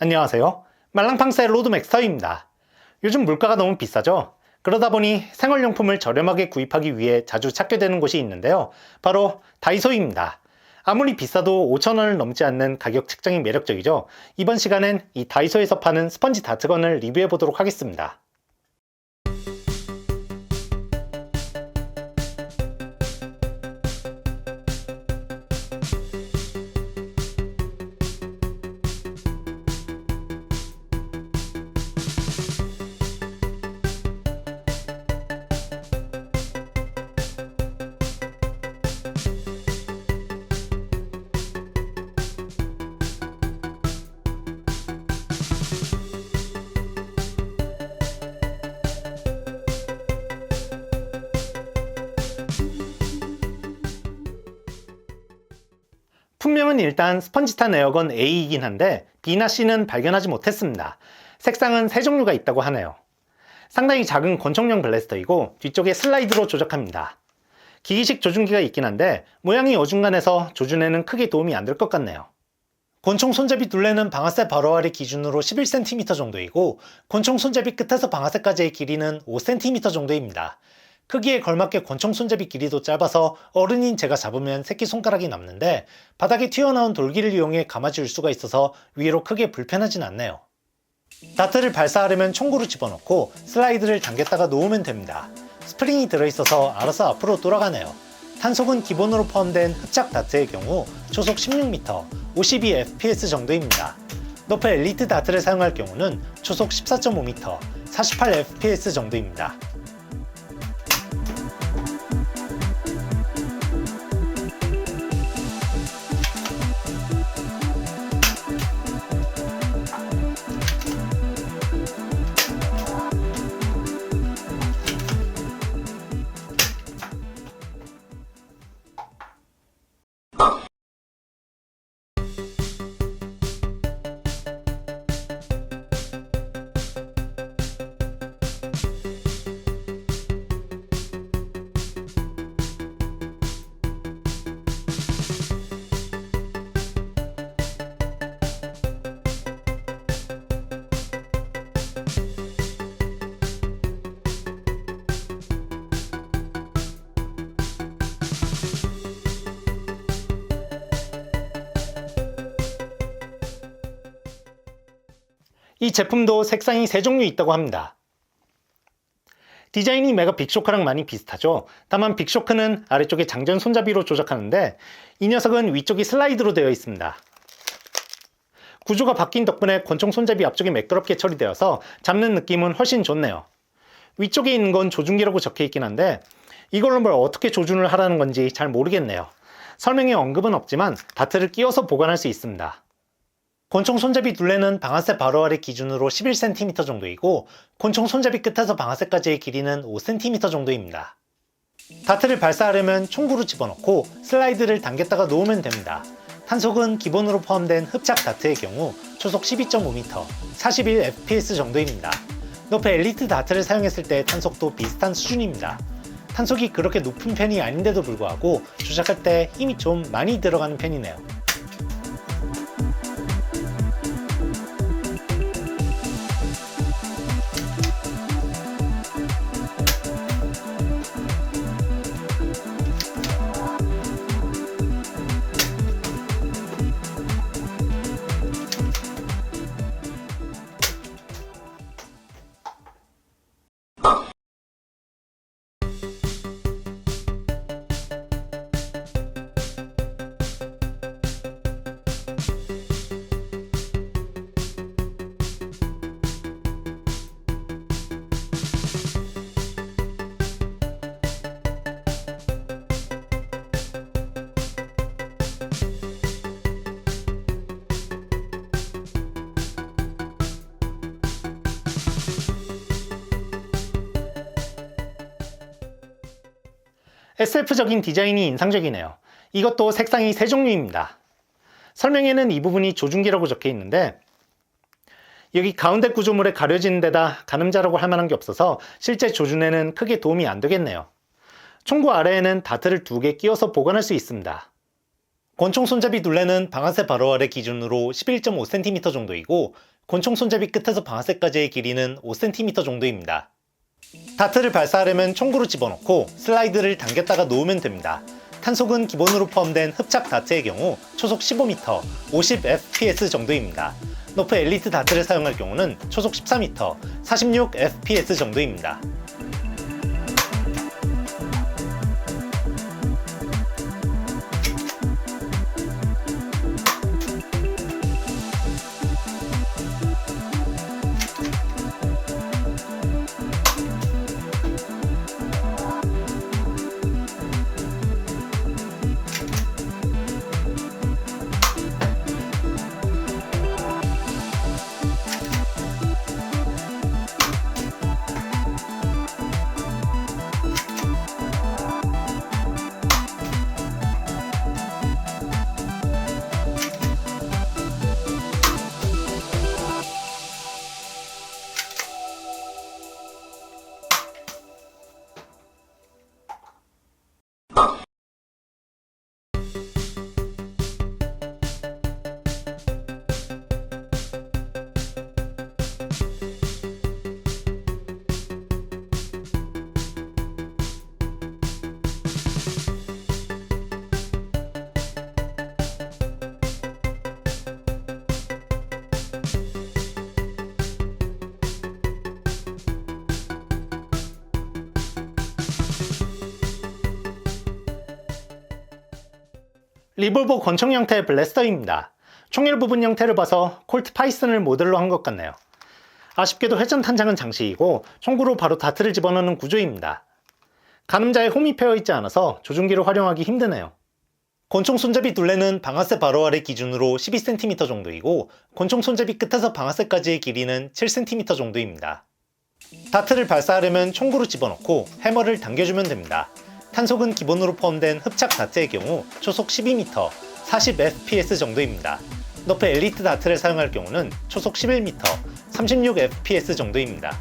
안녕하세요. 말랑팡스의 로드맥스터입니다. 요즘 물가가 너무 비싸죠? 그러다 보니 생활용품을 저렴하게 구입하기 위해 자주 찾게 되는 곳이 있는데요. 바로 다이소입니다. 아무리 비싸도 5,000원을 넘지 않는 가격 책정이 매력적이죠. 이번 시간엔 이 다이소에서 파는 스펀지 다트건을 리뷰해 보도록 하겠습니다. 품명은 일단 스펀지탄 에어건 A이긴 한데 B나 C는 발견하지 못했습니다. 색상은 세 종류가 있다고 하네요. 상당히 작은 권총용 블래스터이고 뒤쪽에 슬라이드로 조작합니다. 기기식 조준기가 있긴 한데 모양이 어중간해서 조준에는 크게 도움이 안 될 것 같네요. 권총 손잡이 둘레는 방아쇠 바로 아래 기준으로 11cm 정도이고 권총 손잡이 끝에서 방아쇠까지의 길이는 5cm 정도입니다. 크기에 걸맞게 권총 손잡이 길이도 짧아서 어른인 제가 잡으면 새끼손가락이 남는데 바닥에 튀어나온 돌기를 이용해 감아줄 수가 있어서 위로 크게 불편하진 않네요. 다트를 발사하려면 총구로 집어넣고 슬라이드를 당겼다가 놓으면 됩니다. 스프링이 들어있어서 알아서 앞으로 돌아가네요. 탄속은 기본으로 포함된 흡착 다트의 경우 초속 16m, 52fps 정도입니다. 너프 엘리트 다트를 사용할 경우는 초속 14.5m, 48fps 정도입니다. 이 제품도 색상이 세 종류 있다고 합니다. 디자인이 메가 빅쇼크랑 많이 비슷하죠. 다만 빅쇼크는 아래쪽에 장전 손잡이로 조작하는데 이 녀석은 위쪽이 슬라이드로 되어 있습니다. 구조가 바뀐 덕분에 권총 손잡이 앞쪽이 매끄럽게 처리되어서 잡는 느낌은 훨씬 좋네요. 위쪽에 있는 건 조준기라고 적혀 있긴 한데 이걸로 뭘 어떻게 조준을 하라는 건지 잘 모르겠네요. 설명에 언급은 없지만 다트를 끼워서 보관할 수 있습니다. 권총 손잡이 둘레는 방아쇠 바로 아래 기준으로 11cm 정도이고 권총 손잡이 끝에서 방아쇠까지의 길이는 5cm 정도입니다. 다트를 발사하려면 총구로 집어넣고 슬라이드를 당겼다가 놓으면 됩니다. 탄속은 기본으로 포함된 흡착 다트의 경우 초속 12.5m, 41fps 정도입니다. 너프 엘리트 다트를 사용했을 때 탄속도 비슷한 수준입니다. 탄속이 그렇게 높은 편이 아닌데도 불구하고 조작할 때 힘이 좀 많이 들어가는 편이네요. SF적인 디자인이 인상적이네요. 이것도 색상이 세 종류입니다. 설명에는 이 부분이 조준기라고 적혀 있는데 여기 가운데 구조물에 가려지는 데다 가늠자라고 할 만한 게 없어서 실제 조준에는 크게 도움이 안 되겠네요. 총구 아래에는 다트를 2개 끼워서 보관할 수 있습니다. 권총 손잡이 둘레는 방아쇠 바로 아래 기준으로 11.5cm 정도이고 권총 손잡이 끝에서 방아쇠까지의 길이는 5cm 정도입니다. 다트를 발사하려면 총구로 집어넣고 슬라이드를 당겼다가 놓으면 됩니다. 탄속은 기본으로 포함된 흡착 다트의 경우 초속 15m, 50fps 정도입니다. 너프 엘리트 다트를 사용할 경우는 초속 14m, 46fps 정도입니다. 리볼버 권총 형태의 블래스터입니다. 총열 부분 형태를 봐서 콜트 파이슨을 모델로 한 것 같네요. 아쉽게도 회전 탄창은 장식이고 총구로 바로 다트를 집어넣는 구조입니다. 가늠자에 홈이 패여 있지 않아서 조준기를 활용하기 힘드네요. 권총 손잡이 둘레는 방아쇠 바로 아래 기준으로 12cm 정도이고 권총 손잡이 끝에서 방아쇠까지의 길이는 7cm 정도입니다. 다트를 발사하려면 총구로 집어넣고 해머를 당겨주면 됩니다. 탄속은 기본으로 포함된 흡착 다트의 경우 초속 12m, 40fps 정도입니다. 너프 엘리트 다트를 사용할 경우는 초속 11m, 36fps 정도입니다.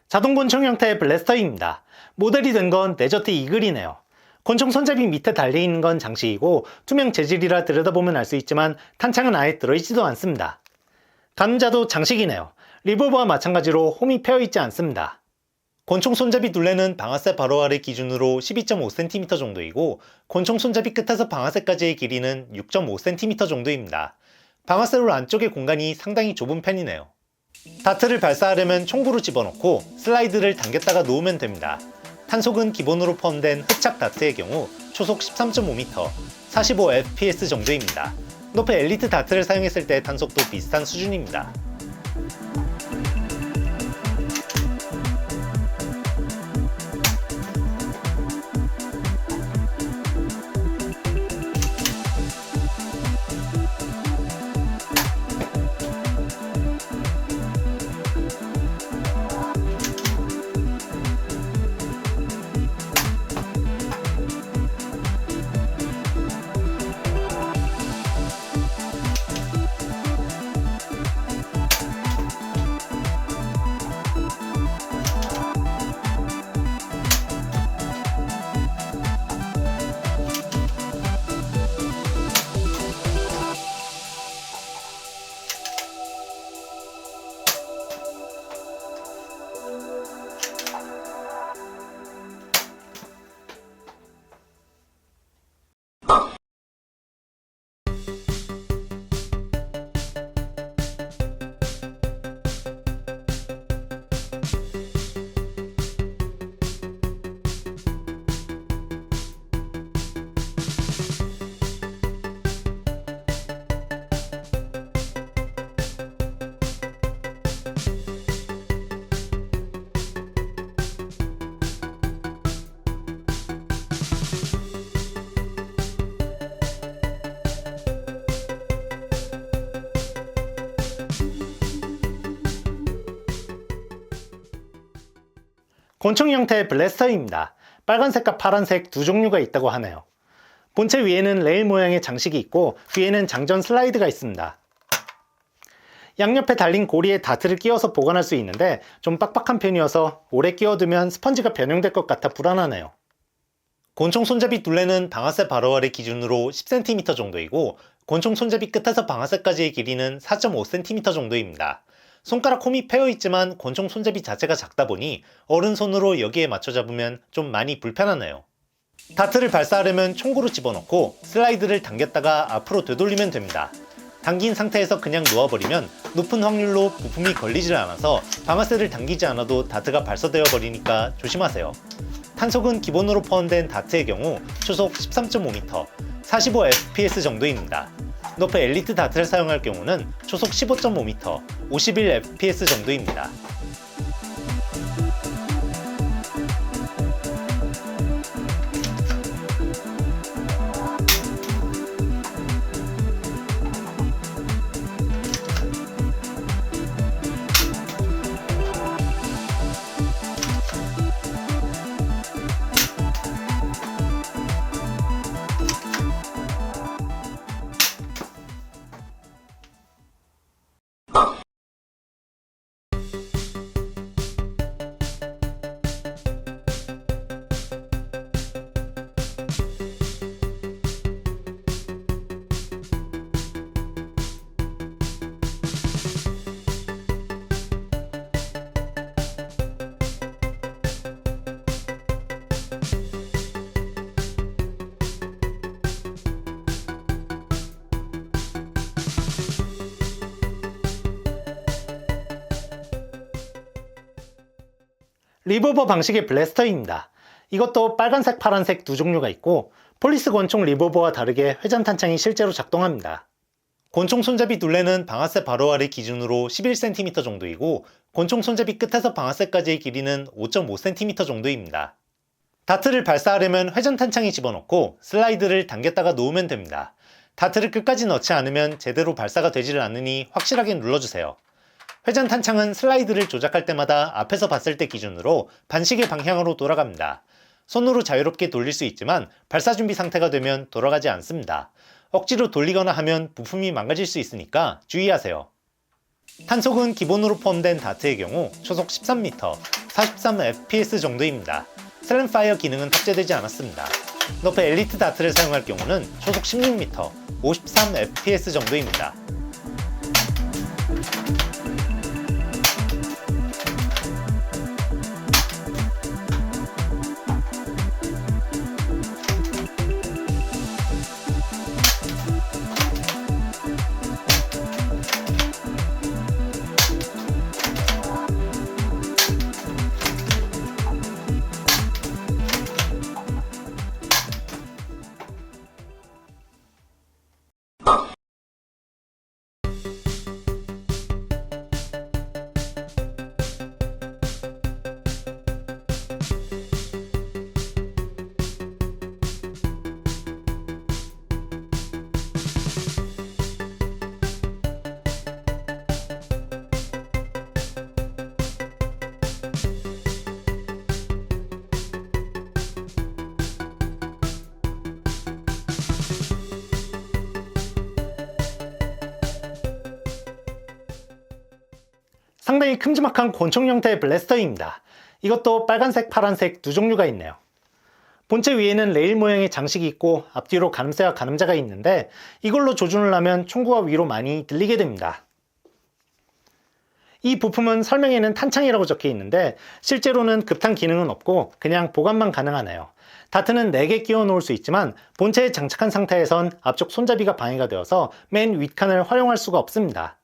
자동 권총 형태의 블래스터입니다. 모델이 된 건 데저트 이글이네요. 권총 손잡이 밑에 달려있는 건 장식이고 투명 재질이라 들여다보면 알 수 있지만 탄창은 아예 들어있지도 않습니다. 가늠자도 장식이네요. 리볼버와 마찬가지로 홈이 패여있지 않습니다. 권총 손잡이 둘레는 방아쇠 바로 아래 기준으로 12.5cm 정도이고 권총 손잡이 끝에서 방아쇠까지의 길이는 6.5cm 정도입니다. 방아쇠로 안쪽의 공간이 상당히 좁은 편이네요. 다트를 발사하려면 총구로 집어넣고 슬라이드를 당겼다가 놓으면 됩니다. 탄속은 기본으로 포함된 흡착 다트의 경우 초속 13.5m, 45fps 정도입니다. 너프 엘리트 다트를 사용했을 때 탄속도 비슷한 수준입니다. 권총 형태의 블래스터입니다. 빨간색과 파란색 두 종류가 있다고 하네요. 본체 위에는 레일 모양의 장식이 있고 뒤에는 장전 슬라이드가 있습니다. 양옆에 달린 고리에 다트를 끼워서 보관할 수 있는데 좀 빡빡한 편이어서 오래 끼워두면 스펀지가 변형될 것 같아 불안하네요. 권총 손잡이 둘레는 방아쇠 바로 아래 기준으로 10cm 정도이고 권총 손잡이 끝에서 방아쇠까지의 길이는 4.5cm 정도입니다. 손가락 홈이 패여 있지만 권총 손잡이 자체가 작다 보니 어른 손으로 여기에 맞춰 잡으면 좀 많이 불편하네요. 다트를 발사하려면 총구로 집어넣고 슬라이드를 당겼다가 앞으로 되돌리면 됩니다. 당긴 상태에서 그냥 놓아버리면 높은 확률로 부품이 걸리질 않아서 방아쇠를 당기지 않아도 다트가 발사되어 버리니까 조심하세요. 탄속은 기본으로 포함된 다트의 경우 초속 13.5m, 45fps 정도입니다. 너프 엘리트 다트를 사용할 경우는 초속 15.5m, 51fps 정도입니다. 리볼버 방식의 블래스터입니다. 이것도 빨간색, 파란색 두 종류가 있고 폴리스 권총 리볼버와 다르게 회전 탄창이 실제로 작동합니다. 권총 손잡이 둘레는 방아쇠 바로 아래 기준으로 11cm 정도이고 권총 손잡이 끝에서 방아쇠까지의 길이는 5.5cm 정도입니다. 다트를 발사하려면 회전 탄창에 집어넣고 슬라이드를 당겼다가 놓으면 됩니다. 다트를 끝까지 넣지 않으면 제대로 발사가 되지를 않으니 확실하게 눌러주세요. 회전 탄창은 슬라이드를 조작할 때마다 앞에서 봤을 때 기준으로 반시계 방향으로 돌아갑니다. 손으로 자유롭게 돌릴 수 있지만 발사 준비 상태가 되면 돌아가지 않습니다. 억지로 돌리거나 하면 부품이 망가질 수 있으니까 주의하세요. 탄속은 기본으로 포함된 다트의 경우 초속 13m, 43fps 정도입니다. 슬램파이어 기능은 탑재되지 않았습니다. 너프 엘리트 다트를 사용할 경우는 초속 16m, 53fps 정도입니다. 상당히 큼지막한 권총 형태의 블래스터입니다. 이것도 빨간색, 파란색 두 종류가 있네요. 본체 위에는 레일 모양의 장식이 있고 앞뒤로 가늠쇠와 가늠자가 있는데 이걸로 조준을 하면 총구가 위로 많이 들리게 됩니다. 이 부품은 설명에는 탄창이라고 적혀 있는데 실제로는 급탄 기능은 없고 그냥 보관만 가능하네요. 다트는 4개 끼워 놓을 수 있지만 본체에 장착한 상태에선 앞쪽 손잡이가 방해가 되어서 맨 윗칸을 활용할 수가 없습니다.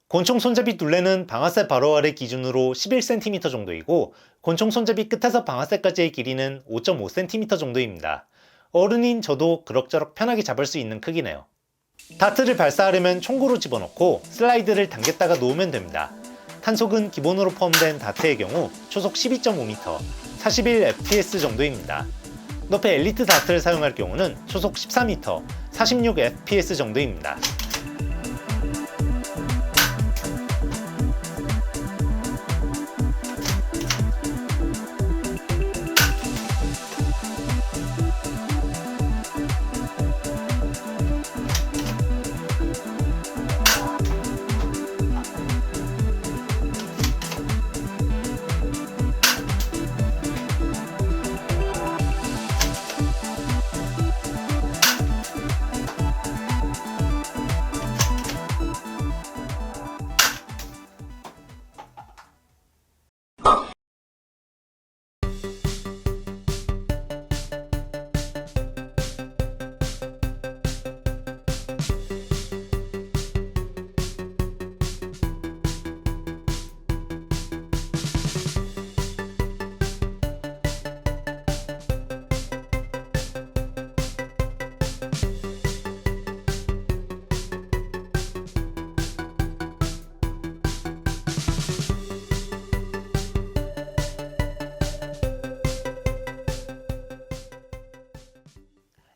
권총 손잡이 둘레는 방아쇠 바로 아래 기준으로 11cm 정도이고 권총 손잡이 끝에서 방아쇠까지의 길이는 5.5cm 정도입니다. 어른인 저도 그럭저럭 편하게 잡을 수 있는 크기네요. 다트를 발사하려면 총구로 집어넣고 슬라이드를 당겼다가 놓으면 됩니다. 탄속은 기본으로 포함된 다트의 경우 초속 12.5m, 41fps 정도입니다. 너프 엘리트 다트를 사용할 경우는 초속 14m, 46fps 정도입니다.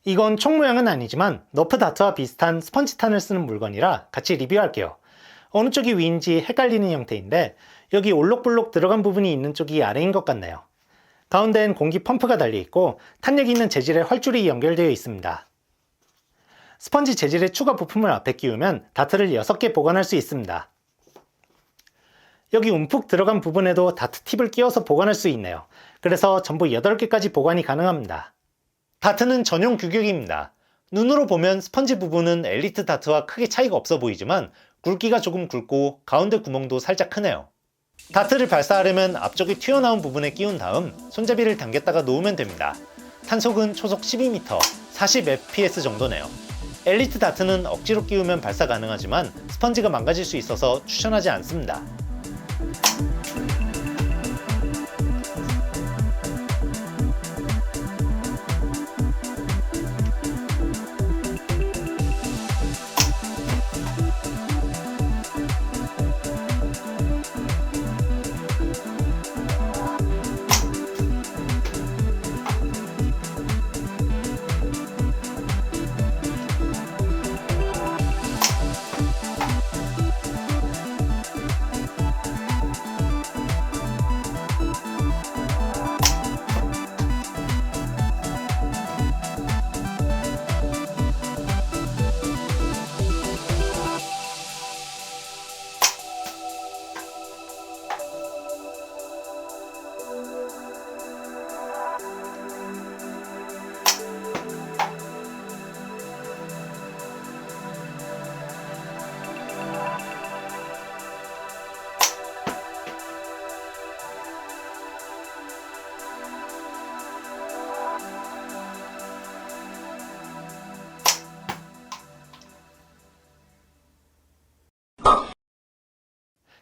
이건 총 모양은 아니지만 너프 다트와 비슷한 스펀지탄을 쓰는 물건이라 같이 리뷰할게요. 어느 쪽이 위인지 헷갈리는 형태인데 여기 올록볼록 들어간 부분이 있는 쪽이 아래인 것 같네요. 가운데엔 공기 펌프가 달려있고 탄력 있는 재질의 활줄이 연결되어 있습니다. 스펀지 재질의 추가 부품을 앞에 끼우면 다트를 6개 보관할 수 있습니다. 여기 움푹 들어간 부분에도 다트 팁을 끼워서 보관할 수 있네요. 그래서 전부 8개까지 보관이 가능합니다. 다트는 전용 규격입니다. 눈으로 보면 스펀지 부분은 엘리트 다트와 크게 차이가 없어 보이지만 굵기가 조금 굵고 가운데 구멍도 살짝 크네요. 다트를 발사하려면 앞쪽에 튀어나온 부분에 끼운 다음 손잡이를 당겼다가 놓으면 됩니다. 탄속은 초속 12m, 40fps 정도네요. 엘리트 다트는 억지로 끼우면 발사 가능하지만 스펀지가 망가질 수 있어서 추천하지 않습니다.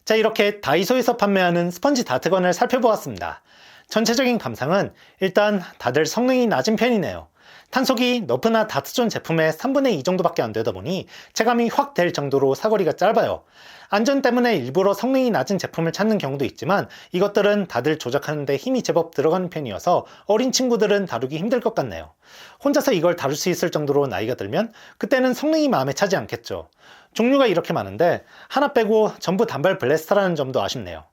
자, 이렇게 다이소에서 판매하는 스펀지 다트건을 살펴보았습니다. 전체적인 감상은 일단 다들 성능이 낮은 편이네요. 탄속이 너프나 다트존 제품의 3분의 2 정도밖에 안 되다 보니 체감이 확 될 정도로 사거리가 짧아요. 안전 때문에 일부러 성능이 낮은 제품을 찾는 경우도 있지만 이것들은 다들 조작하는데 힘이 제법 들어가는 편이어서 어린 친구들은 다루기 힘들 것 같네요. 혼자서 이걸 다룰 수 있을 정도로 나이가 들면 그때는 성능이 마음에 차지 않겠죠. 종류가 이렇게 많은데 하나 빼고 전부 단발 블래스터라는 점도 아쉽네요.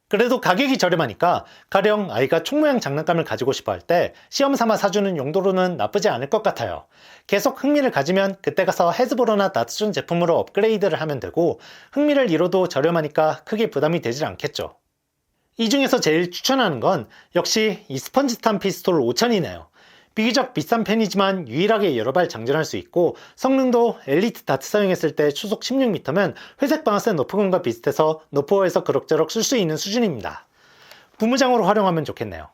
그래도 가격이 저렴하니까 가령 아이가 총 모양 장난감을 가지고 싶어 할 때 시험 삼아 사주는 용도로는 나쁘지 않을 것 같아요. 계속 흥미를 가지면 그때 가서 헤즈브로나 다트존 제품으로 업그레이드를 하면 되고 흥미를 잃어도 저렴하니까 크게 부담이 되질 않겠죠. 이 중에서 제일 추천하는 건 역시 이 스펀지탄 피스톨 5000이네요. 비교적 비싼 편이지만 유일하게 여러 발 장전할 수 있고 성능도 엘리트 다트 사용했을 때 초속 16m면 회색 방아쇠 너프건과 비슷해서 너프어에서 그럭저럭 쓸 수 있는 수준입니다. 부무장으로 활용하면 좋겠네요.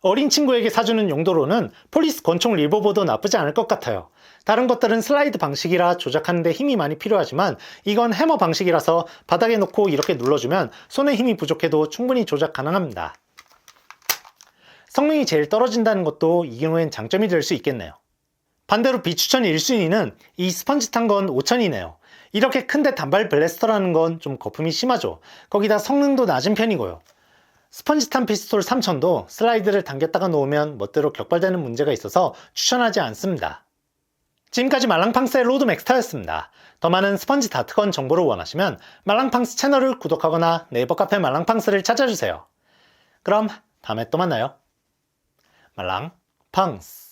어린 친구에게 사주는 용도로는 폴리스 권총 리볼버도 나쁘지 않을 것 같아요. 다른 것들은 슬라이드 방식이라 조작하는데 힘이 많이 필요하지만 이건 해머 방식이라서 바닥에 놓고 이렇게 눌러주면 손에 힘이 부족해도 충분히 조작 가능합니다. 성능이 제일 떨어진다는 것도 이 경우엔 장점이 될 수 있겠네요. 반대로 비추천 1순위는 이 스펀지탄 건 5000이네요. 이렇게 큰데 단발 블래스터라는 건 좀 거품이 심하죠. 거기다 성능도 낮은 편이고요. 스펀지탄 피스톨 3000도 슬라이드를 당겼다가 놓으면 멋대로 격발되는 문제가 있어서 추천하지 않습니다. 지금까지 말랑팡스의 로드맥스타였습니다. 더 많은 스펀지 다트건 정보를 원하시면 말랑팡스 채널을 구독하거나 네이버 카페 말랑팡스를 찾아주세요. 그럼 다음에 또 만나요. 말랑팡스.